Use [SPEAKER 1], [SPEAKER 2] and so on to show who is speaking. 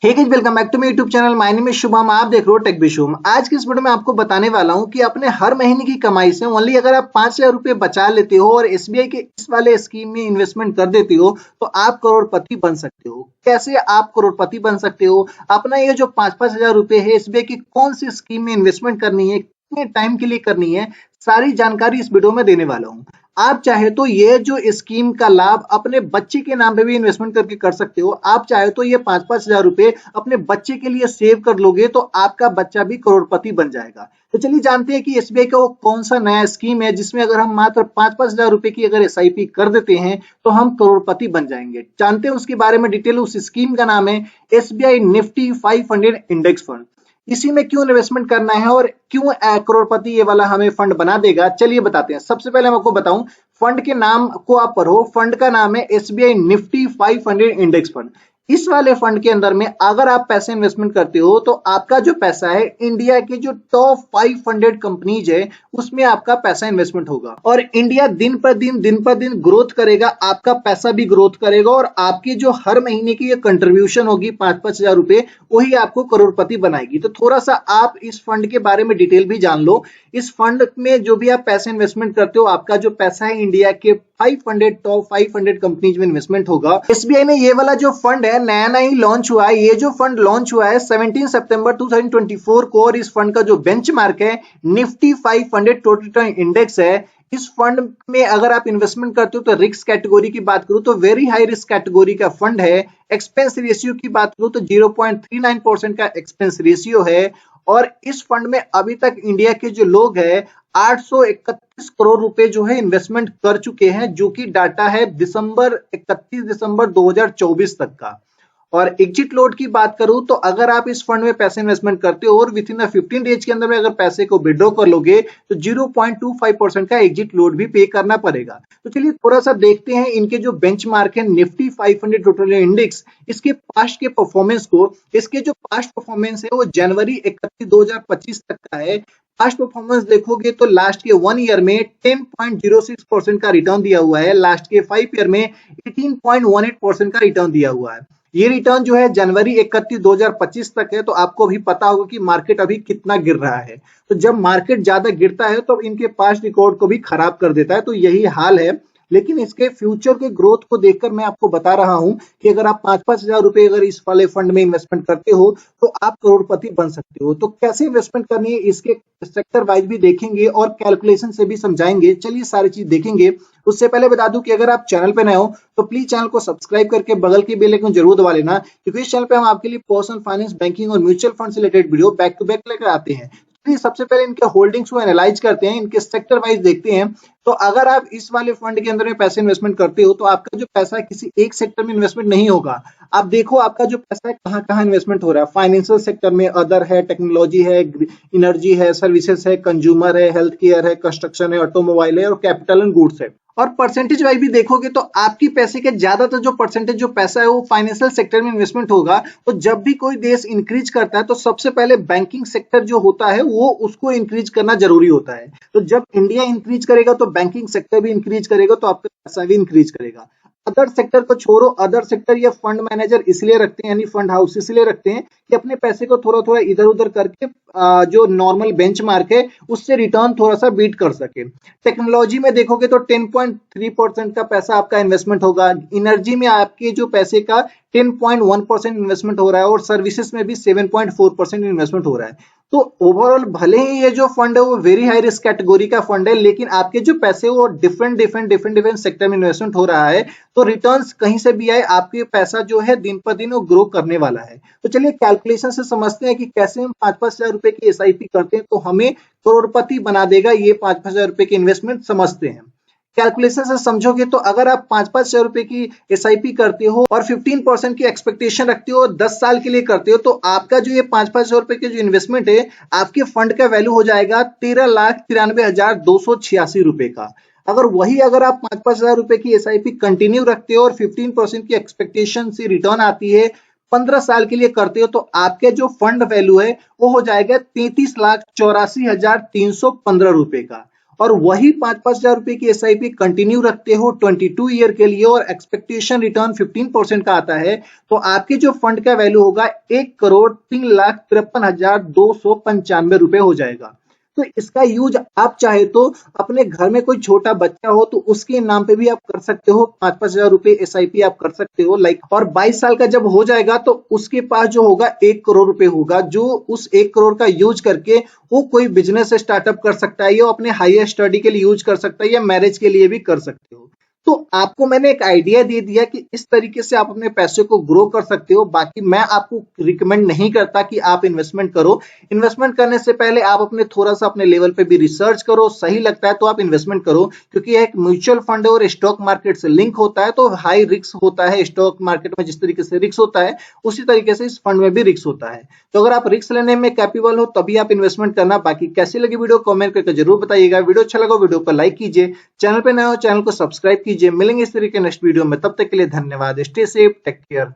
[SPEAKER 1] Hey guys, welcome back to my YouTube channel. My name is Shubham. आप देख रहे हो टेक विद शुभम। आज की इस वीडियो में आपको बताने वाला हूं कि अपने हर महीने की कमाई से ओनली अगर आप 5,000 रुपए बचा लेते हो और एसबीआई के इस वाले स्कीम में इन्वेस्टमेंट कर देते हो तो आप करोड़पति बन सकते हो। कैसे आप करोड़पति बन सकते हो? अपना ये जो 5,000 रुपए है एसबीआई की कौन सी स्कीम में इन्वेस्टमेंट करनी है, कितने टाइम के लिए करनी है, सारी जानकारी इस वीडियो में देने वाला हूँ। आप चाहे तो ये जो स्कीम का लाभ अपने बच्चे के नाम पे भी इन्वेस्टमेंट करके कर सकते हो। आप चाहे तो ये 5,000 रुपए अपने बच्चे के लिए सेव कर लोगे तो आपका बच्चा भी करोड़पति बन जाएगा। तो चलिए जानते हैं कि एसबीआई का वो कौन सा नया स्कीम है जिसमें अगर हम मात्र 5,000 रुपए की अगर एसआईपी कर देते हैं तो हम करोड़पति बन जाएंगे। जानते हैं उसके बारे में डिटेल। उस स्कीम का नाम है एसबीआई निफ्टी 500 इंडेक्स फंड। इसी में क्यों इन्वेस्टमेंट करना है और क्यों करोड़पति ये वाला हमें फंड बना देगा, चलिए बताते हैं। सबसे पहले मैं आपको बताऊं, फंड के नाम को आप पढ़ो। फंड का नाम है एसबीआई निफ्टी 500 इंडेक्स फंड। इस वाले फंड के अंदर में अगर आप पैसे इन्वेस्टमेंट करते हो तो आपका जो पैसा है इंडिया के जो टॉप 500 कंपनीज है उसमें आपका पैसा इन्वेस्टमेंट होगा और इंडिया दिन पर दिन ग्रोथ करेगा, आपका पैसा भी ग्रोथ करेगा और आपकी जो हर महीने की ये कंट्रीब्यूशन होगी 5,000 रुपए, वही आपको करोड़पति बनाएगी। तो थोड़ा सा आप इस फंड के बारे में डिटेल भी जान लो। इस फंड में जो भी आप पैसे इन्वेस्टमेंट करते हो, आपका जो पैसा है इंडिया के 500 टॉप 500 कंपनीज में इन्वेस्टमेंट होगा। एसबीआई ने ये वाला जो फंड है नया ही लॉन्च हुआ है। ये जो फंड लॉन्च हुआ है 17 सितंबर 2024 को और इस फंड का जो बेंचमार्क है निफ्टी 500 टोटल रिटर्न इंडेक्स है। इस फंड में अगर आप इन्वेस्टमेंट करते हो तो रिस्क कैटेगरी की बात करूं तो वेरी हाई रिस्क कैटेगरी का फंड है। एक्सपेंस रेशियो की बात करूं तो 0.39% का एक्सपेंस रेशियो है और इस फंड में अभी तक इंडिया के जो लोग हैं 831 करोड़ रुपए जो है इन्वेस्टमेंट कर चुके हैं, जो कि डाटा है 31 दिसंबर 2024 तक का। और एग्जिट लोड की बात करूं तो अगर आप इस फंड में पैसे इन्वेस्टमेंट करते हो और विद इन 15 डेज के अंदर में अगर पैसे को विड्रॉ कर लोगे तो 0.25% का एग्जिट लोड भी पे करना पड़ेगा। तो चलिए थोड़ा सा देखते हैं इनके जो बेंचमार्क है निफ्टी 500 टोटल इंडेक्स, इसके पास्ट के परफॉर्मेंस को। इसके जो पास्ट परफॉर्मेंस है वो जनवरी 31 2025 तक का है। पास्ट परफॉर्मेंस देखोगे तो लास्ट के 1 ईयर में 10.06% का रिटर्न दिया हुआ है, लास्ट के 5 ईयर में 18.18% का रिटर्न दिया हुआ है। ये रिटर्न जो है जनवरी 31 2025 तक है। तो आपको भी पता होगा कि मार्केट अभी कितना गिर रहा है। तो जब मार्केट ज्यादा गिरता है तो इनके पास्ट रिकॉर्ड को भी खराब कर देता है। तो यही हाल है, लेकिन इसके फ्यूचर के ग्रोथ को देखकर मैं आपको बता रहा हूं कि अगर आप 5,000 रुपए अगर इस वाले फंड में इन्वेस्टमेंट करते हो तो आप करोड़पति बन सकते हो। तो कैसे इन्वेस्टमेंट करनी है इसके सेक्टर वाइज भी देखेंगे और कैलकुलेशन से भी समझाएंगे। चलिए सारी चीज देखेंगे। उससे पहले बता दूं कि अगर आप चैनल पे नए हो तो प्लीज चैनल को सब्सक्राइब करके बगल की बेल आइकन जरूर दबा लेना, क्योंकि इस चैनल पे हम आपके लिए पर्सनल फाइनेंस, बैंकिंग और म्यूचुअल फंड से related video back to back लेकर आते हैं। सबसे पहले इनके होल्डिंग्स को एनालाइज करते हैं, इनके सेक्टर वाइज देखते हैं। तो अगर आप इस वाले फंड के अंदर में पैसे इन्वेस्टमेंट करते हो तो आपका जो पैसा है किसी एक सेक्टर में इन्वेस्टमेंट नहीं होगा। आप देखो आपका जो पैसा है कहां कहां इन्वेस्टमेंट हो रहा है। फाइनेंशियल सेक्टर में अदर है, टेक्नोलॉजी है, एनर्जी है, सर्विसेज है, कंज्यूमर है, हेल्थ केयर है, कंस्ट्रक्शन है, ऑटोमोबाइल है और कैपिटल एंड गुड्स है। और परसेंटेज वाइज भी देखोगे तो आपकी पैसे के ज्यादातर जो परसेंटेज जो पैसा है वो फाइनेंशियल सेक्टर में इन्वेस्टमेंट होगा। तो जब भी कोई देश इंक्रीज करता है तो सबसे पहले बैंकिंग सेक्टर जो होता है वो उसको इंक्रीज करना जरूरी होता है। तो जब इंडिया इंक्रीज करेगा तो बैंकिंग सेक्टर भी इंक्रीज करेगा, तो आपका पैसा भी इंक्रीज करेगा। अदर सेक्टर को छोड़ो, अदर सेक्टर ये फंड मैनेजर इसलिए रखते हैं, यानी फंड हाउस इसलिए रखते हैं कि अपने पैसे को थोड़ा थोड़ा इधर उधर करके जो नॉर्मल बेंचमार्क है उससे रिटर्न थोड़ा सा बीट कर सके। टेक्नोलॉजी में देखोगे तो 10.3% का पैसा आपका इन्वेस्टमेंट होगा। एनर्जी में आपके जो पैसे का 10.1% इन्वेस्टमेंट हो रहा है और सर्विसेज में भी 7.4% इन्वेस्टमेंट हो रहा है। तो ओवरऑल भले ही ये जो फंड है वो वेरी हाई रिस्क कैटेगरी का फंड है, लेकिन आपके जो पैसे वो डिफरेंट सेक्टर में इन्वेस्टमेंट हो रहा है। तो रिटर्न्स कहीं से भी आए आपके पैसा जो है दिन पर दिन वो ग्रो करने वाला है। तो चलिए कैलकुलेशन से समझते हैं कि कैसे हम 5,000 रुपए की एसआईपी करते हैं तो हमें करोड़पति बना देगा ये 5,000 रुपए की इन्वेस्टमेंट। समझते हैं कैलकुलेशन से समझोगे तो अगर आप 5,000 रुपए की एसआईपी करते हो और 15% की एक्सपेक्टेशन रखते हो, 10 साल के लिए करते हो, तो आपका जो ये 5,000 रुपए की जो इन्वेस्टमेंट है आपके फंड का वैल्यू हो जाएगा 13,93,286 रुपए का। अगर आप 5,000 रुपए की एसआईपी कंटिन्यू रखते हो और 15% की एक्सपेक्टेशन से रिटर्न आती है, 15 साल के लिए करते हो, तो आपके जो फंड वैल्यू है वो हो जाएगा 33,84,315 रुपए का। और वही 5,000 रुपए की SIP कंटिन्यू रखते हो 22 ईयर के लिए और एक्सपेक्टेशन रिटर्न 15% का आता है, तो आपके जो फंड का वैल्यू होगा 1,03,53,295 रुपए हो जाएगा। तो इसका यूज आप चाहे तो अपने घर में कोई छोटा बच्चा हो तो उसके नाम पे भी आप कर सकते हो, 5,000 रुपए SIP आप कर सकते हो और 22 साल का जब हो जाएगा तो उसके पास जो होगा 1 करोड़ रुपए होगा, जो उस 1 करोड़ का यूज करके वो कोई बिजनेस स्टार्टअप कर सकता है या अपने हायर स्टडी के लिए यूज कर सकता है या मैरिज के लिए भी कर सकते हो। तो आपको मैंने एक आइडिया दे दिया कि इस तरीके से आप अपने पैसे को ग्रो कर सकते हो। बाकी मैं आपको रिकमेंड नहीं करता कि आप इन्वेस्टमेंट करो। इन्वेस्टमेंट करने से पहले आप अपने थोड़ा सा अपने लेवल पे भी रिसर्च करो, सही लगता है तो आप इन्वेस्टमेंट करो, क्योंकि यह एक म्यूचुअल फंड है और स्टॉक मार्केट से लिंक होता है, तो हाई रिस्क होता है। स्टॉक मार्केट में जिस तरीके से रिस्क होता है उसी तरीके से इस फंड में भी रिस्क होता है। तो अगर आप रिस्क लेने में कैपेबल हो तभी आप इन्वेस्टमेंट करना। बाकी कैसी लगी वीडियो कमेंट करके जरूर बताइएगा। वीडियो अच्छा लगा वीडियो को लाइक कीजिए, चैनल पे नए हो चैनल को सब्सक्राइब कीजिए। मिलेंगे इस तरीके नेक्स्ट वीडियो में, तब तक के लिए धन्यवाद। Stay safe, take care.